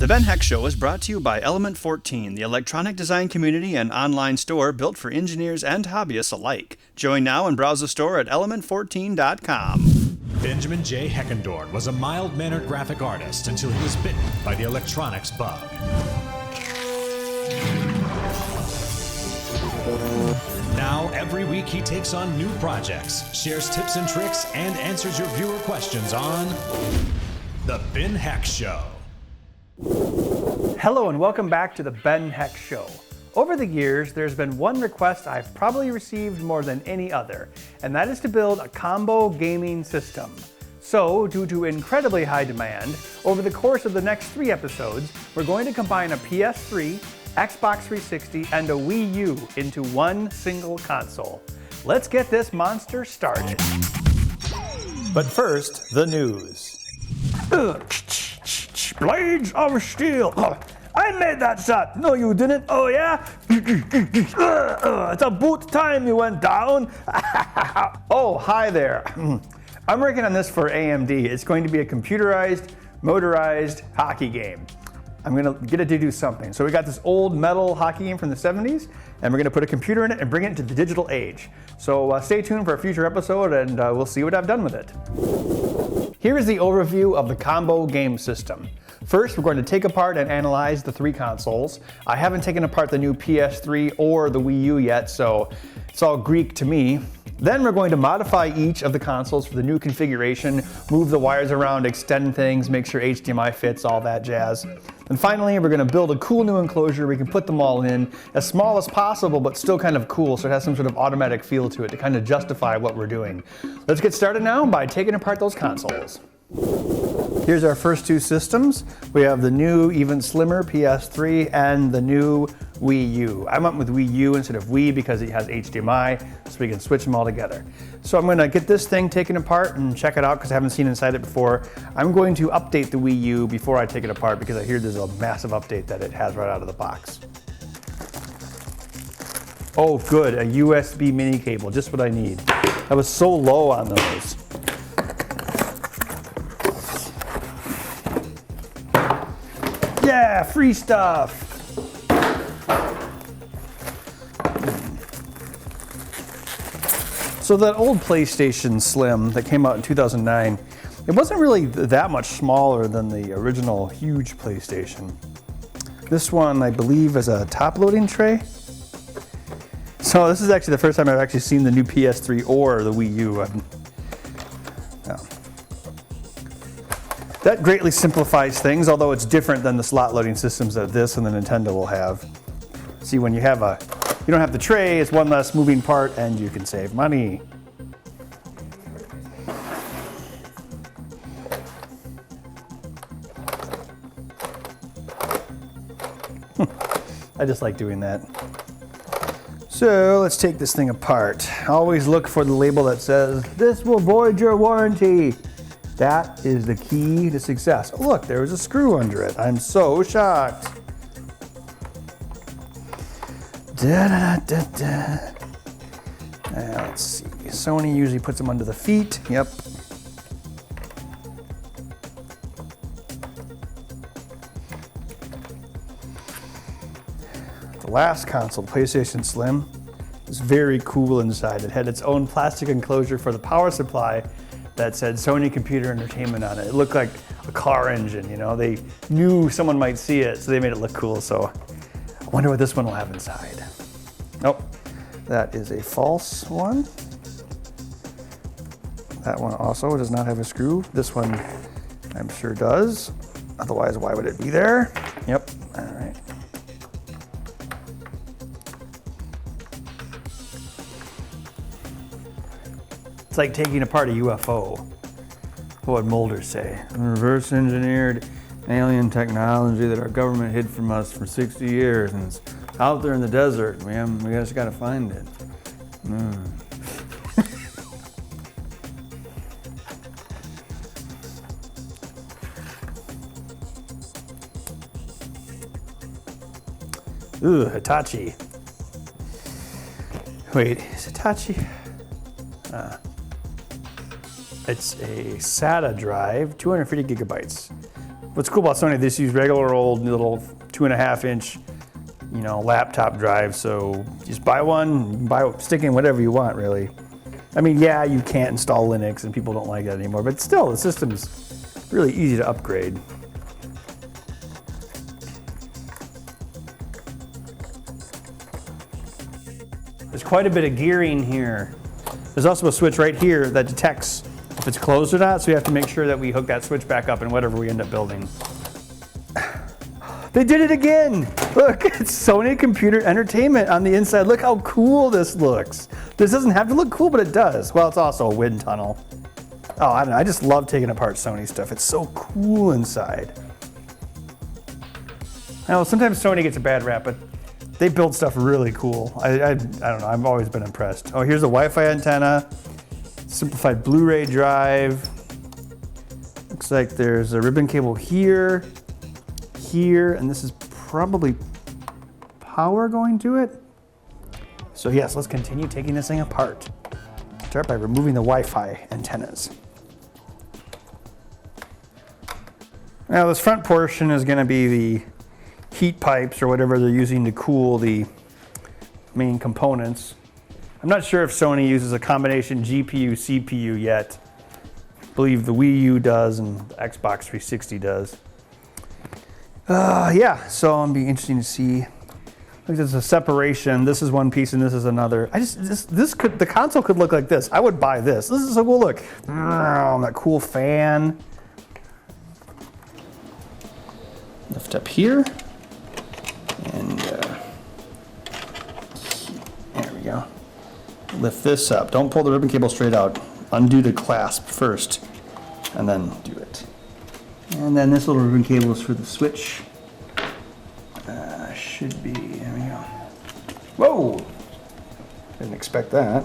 The Ben Heck Show is brought to you by Element 14, the electronic design community and online store built for engineers and hobbyists alike. Join now and browse the store at element14.com. Benjamin J. Heckendorn was a mild-mannered graphic artist until he was bitten by the electronics bug. Now, every week he takes on new projects, shares tips and tricks, and answers your viewer questions on The Ben Heck Show. Hello and welcome back to the Ben Heck Show. Over the years, there's been one request I've probably received more than any other, and that is to build a combo gaming system. So, due to incredibly high demand, over the course of the next 3 episodes, we're going to combine a PS3, Xbox 360, and a Wii U into one single console. Let's get this monster started. But first, the news. Blades of steel. I made that shot. No, you didn't. Oh, yeah? It's about time you went down. Oh, hi there. I'm working on this for AMD. It's going to be a computerized, motorized hockey game. I'm going to get it to do something. So we got this old metal hockey game from the 70s, and we're going to put a computer in it and bring it into the digital age. So stay tuned for a future episode, and we'll see what I've done with it. Here is the overview of the combo game system. First, we're going to take apart and analyze the 3 consoles. I haven't taken apart the new PS3 or the Wii U yet, so it's all Greek to me. Then we're going to modify each of the consoles for the new configuration, move the wires around, extend things, make sure HDMI fits, all that jazz. And finally, we're going to build a cool new enclosure we can put them all in, as small as possible, but still kind of cool, so it has some sort of automatic feel to it to kind of justify what we're doing. Let's get started now by taking apart those consoles. Here's our first 2 systems. We have the new, even slimmer PS3 and the new Wii U. I went with Wii U instead of Wii because it has HDMI, so we can switch them all together. So I'm gonna get this thing taken apart and check it out because I haven't seen inside it before. I'm going to update the Wii U before I take it apart because I hear there's a massive update that it has right out of the box. Oh good, a USB mini cable, just what I need. I was so low on those. Yeah, free stuff. So that old PlayStation Slim that came out in 2009, it wasn't really that much smaller than the original huge PlayStation. This one, I believe, is a top-loading tray. So this is actually the first time I've actually seen the new PS3 or the Wii U. That greatly simplifies things, although it's different than the slot loading systems that this and the Nintendo will have. See, when you have you don't have the tray, it's one less moving part, and you can save money. I just like doing that. So let's take this thing apart. Always look for the label that says, "This will void your warranty." That is the key to success. Oh, look, there was a screw under it. I'm so shocked. Let's see. Sony usually puts them under the feet. Yep. The last console, PlayStation Slim, was very cool inside. It had its own plastic enclosure for the power supply that said Sony Computer Entertainment on it. It looked like a car engine, you know? They knew someone might see it, so they made it look cool. So I wonder what this one will have inside. Nope, that is a false one. That one also does not have a screw. This one, I'm sure does. Otherwise, why would it be there? Yep, all right. It's like taking apart a UFO. What would Mulder say? Reverse engineered alien technology that our government hid from us for 60 years, and it's out there in the desert. We just gotta find it. Ooh, Hitachi. Wait, is Hitachi? It's a SATA drive, 250 gigabytes. What's cool about Sony, they just use regular old little 2.5-inch, laptop drive. So just buy one, stick in whatever you want, really. I mean, yeah, you can't install Linux and people don't like that anymore, but still, the system's really easy to upgrade. There's quite a bit of gearing here. There's also a switch right here that detects if it's closed or not, so we have to make sure that we hook that switch back up in whatever we end up building. They did it again! Look, it's Sony Computer Entertainment on the inside. Look how cool this looks. This doesn't have to look cool, but it does. Well, it's also a wind tunnel. Oh, I don't know, I just love taking apart Sony stuff. It's so cool inside. I know sometimes Sony gets a bad rap, but they build stuff really cool. I don't know, I've always been impressed. Oh, here's a Wi-Fi antenna, simplified Blu-ray drive. Looks like there's a ribbon cable here, and this is probably power going to it. So yes, let's continue taking this thing apart. Start by removing the Wi-Fi antennas. Now this front portion is going to be the heat pipes or whatever they're using to cool the main components. I'm not sure if Sony uses a combination GPU, CPU yet. I believe the Wii U does and the Xbox 360 does. Yeah, so it'll be interesting to see. Look, there's a separation. This is one piece and this is another. The console could look like this. I would buy this. This is so cool. Look, that cool fan. Lift up here, and there we go. Lift this up. Don't pull the ribbon cable straight out. Undo the clasp first, and then do it. And then this little ribbon cable is for the switch. Should be, there we go. Whoa! Didn't expect that.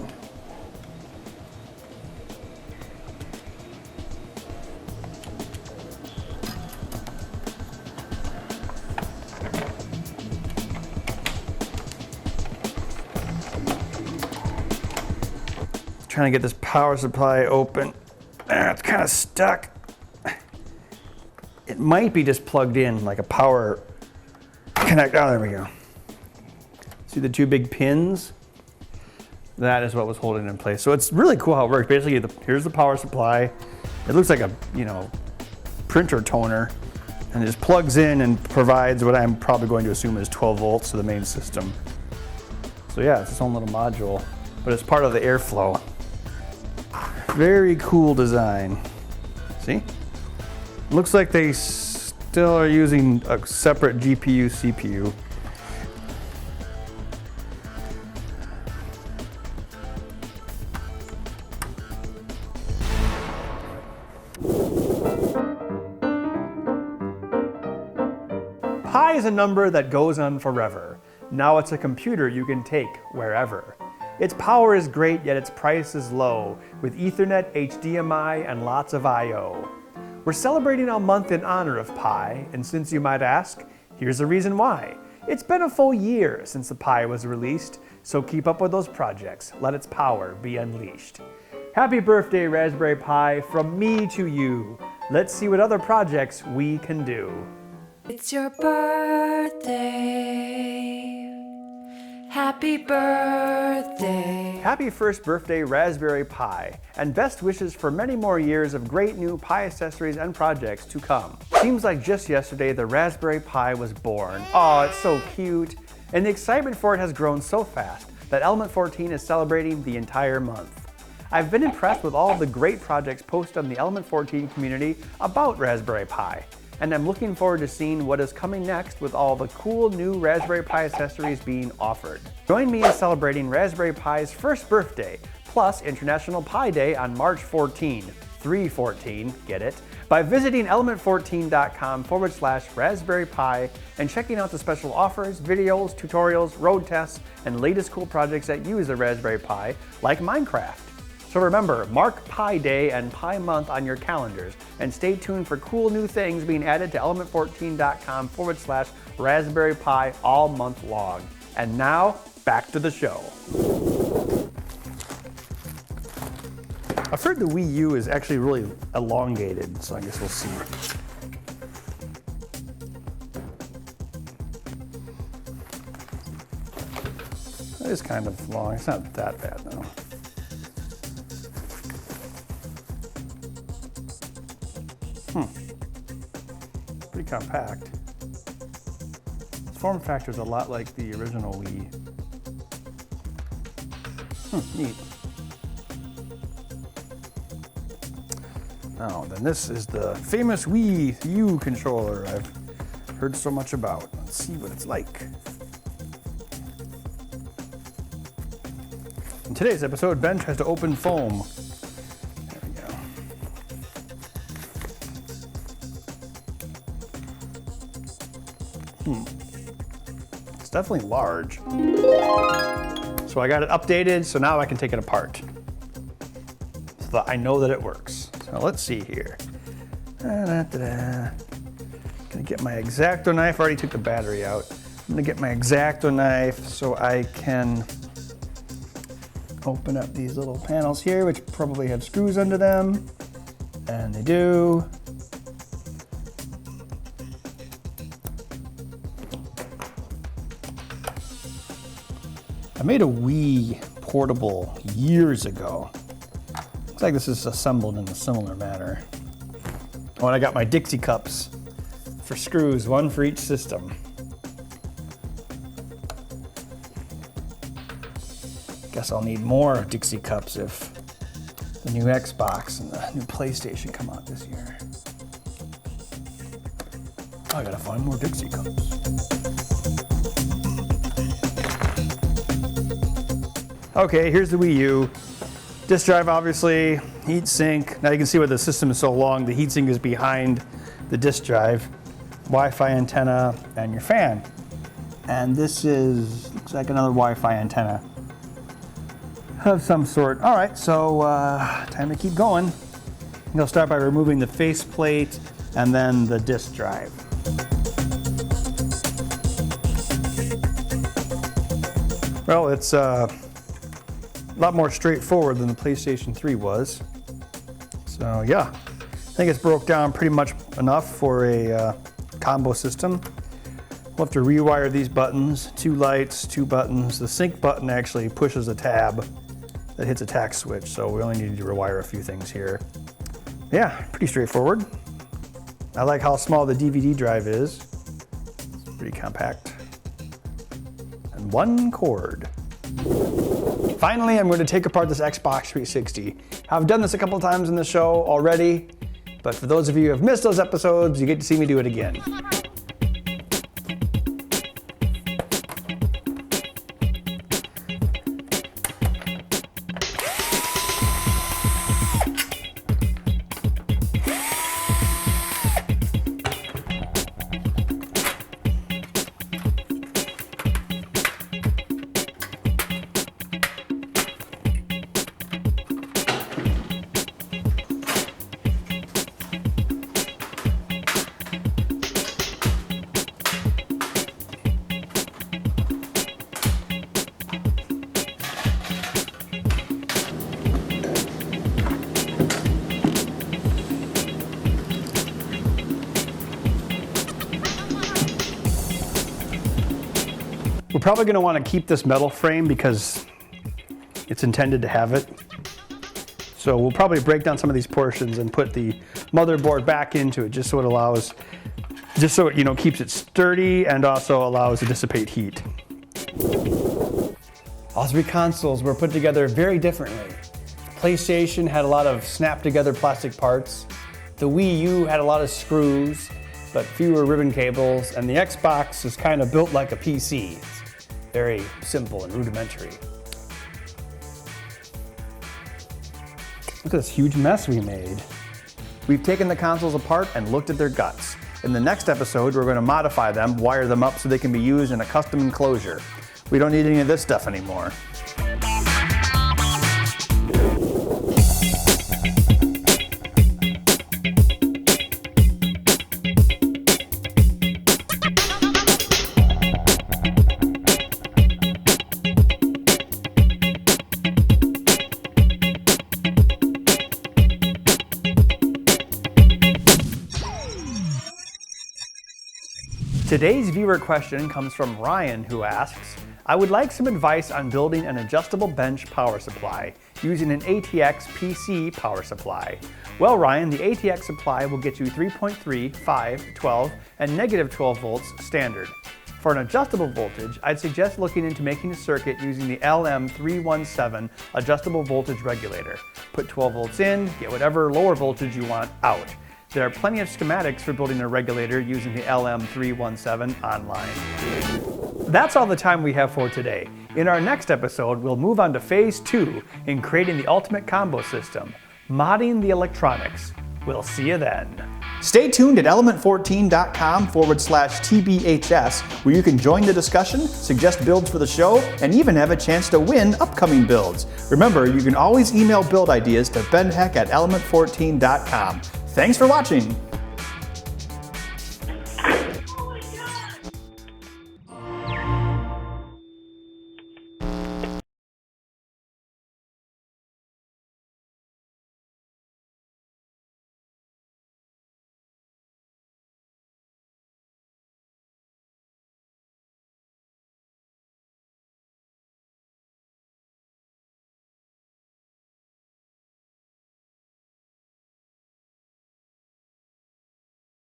Trying to get this power supply open. It's kind of stuck. It might be just plugged in like a power connect. Oh, there we go. See the two big pins? That is what was holding it in place. So it's really cool how it works. Basically, here's the power supply. It looks like a printer toner, and it just plugs in and provides what I'm probably going to assume is 12 volts to the main system. So yeah, it's its own little module, but it's part of the airflow. Very cool design. See? Looks like they still are using a separate GPU, CPU. Pi is a number that goes on forever. Now it's a computer you can take wherever. Its power is great, yet its price is low, with Ethernet, HDMI, and lots of I/O. We're celebrating a month in honor of Pi, and since you might ask, here's the reason why. It's been a full year since the Pi was released, so keep up with those projects. Let its power be unleashed. Happy birthday, Raspberry Pi, from me to you. Let's see what other projects we can do. It's your birthday. Happy birthday. Happy first birthday, Raspberry Pi, and best wishes for many more years of great new Pi accessories and projects to come. Seems like just yesterday the Raspberry Pi was born. Oh, it's so cute. And the excitement for it has grown so fast that Element 14 is celebrating the entire month. I've been impressed with all of the great projects posted on the Element 14 community about Raspberry Pi, and I'm looking forward to seeing what is coming next with all the cool new Raspberry Pi accessories being offered. Join me in celebrating Raspberry Pi's first birthday, plus International Pi Day on March 14, 314, get it? By visiting element14.com/Raspberry Pi and checking out the special offers, videos, tutorials, road tests, and latest cool projects that use a Raspberry Pi, like Minecraft. So remember, mark Pi Day and Pi Month on your calendars, and stay tuned for cool new things being added to element14.com/Raspberry Pi all month long. And now, back to the show. I've heard the Wii U is actually really elongated, so I guess we'll see. It is kind of long. It's not that bad though. Pretty compact. Its form factor is a lot like the original Wii. Neat. Now, then this is the famous Wii U controller I've heard so much about. Let's see what it's like. In today's episode, Ben tries to open foam. There we go. It's definitely large. So I got it updated, so now I can take it apart. So that I know that it works. So let's see here. Gonna get my X-Acto knife. I already took the battery out. I'm gonna get my X-Acto knife so I can open up these little panels here, which probably have screws under them. And they do. I made a Wii portable years ago. Looks like this is assembled in a similar manner. Oh, and I got my Dixie cups for screws, one for each system. Guess I'll need more Dixie cups if the new Xbox and the new PlayStation come out this year. I gotta find more Dixie cups. Okay, here's the Wii U. Disk drive, obviously, heat sink. Now you can see why the system is so long. The heat sink is behind the disk drive. Wi-Fi antenna and your fan. And this looks like another Wi-Fi antenna of some sort. All right, so time to keep going. I'll start by removing the faceplate and then the disk drive. Well, it's a lot more straightforward than the PlayStation 3 was. So yeah, I think it's broke down pretty much enough for a combo system. We'll have to rewire these buttons, 2 lights, 2 buttons. The sync button actually pushes a tab that hits a tact switch, so we only need to rewire a few things here. Yeah, pretty straightforward. I like how small the DVD drive is. It's pretty compact. And 1 cord. Finally, I'm going to take apart this Xbox 360. I've done this a couple times in the show already, but for those of you who have missed those episodes, you get to see me do it again. We're probably going to want to keep this metal frame because it's intended to have it. So we'll probably break down some of these portions and put the motherboard back into it just so it keeps it sturdy and also allows to dissipate heat. All 3 consoles were put together very differently. PlayStation had a lot of snap together plastic parts. The Wii U had a lot of screws, but fewer ribbon cables, and the Xbox is kind of built like a PC. It's very simple and rudimentary. Look at this huge mess we made. We've taken the consoles apart and looked at their guts. In the next episode, we're going to modify them, wire them up so they can be used in a custom enclosure. We don't need any of this stuff anymore. Today's viewer question comes from Ryan, who asks, I would like some advice on building an adjustable bench power supply using an ATX PC power supply. Well, Ryan, the ATX supply will get you 3.3, 5, 12, and negative 12 volts standard. For an adjustable voltage, I'd suggest looking into making a circuit using the LM317 adjustable voltage regulator. Put 12 volts in, get whatever lower voltage you want out. There are plenty of schematics for building a regulator using the LM317 online. That's all the time we have for today. In our next episode, we'll move on to Phase 2 in creating the ultimate combo system, modding the electronics. We'll see you then. Stay tuned at element14.com/TBHS, where you can join the discussion, suggest builds for the show, and even have a chance to win upcoming builds. Remember, you can always email build ideas to benheck@element14.com. Thanks for watching.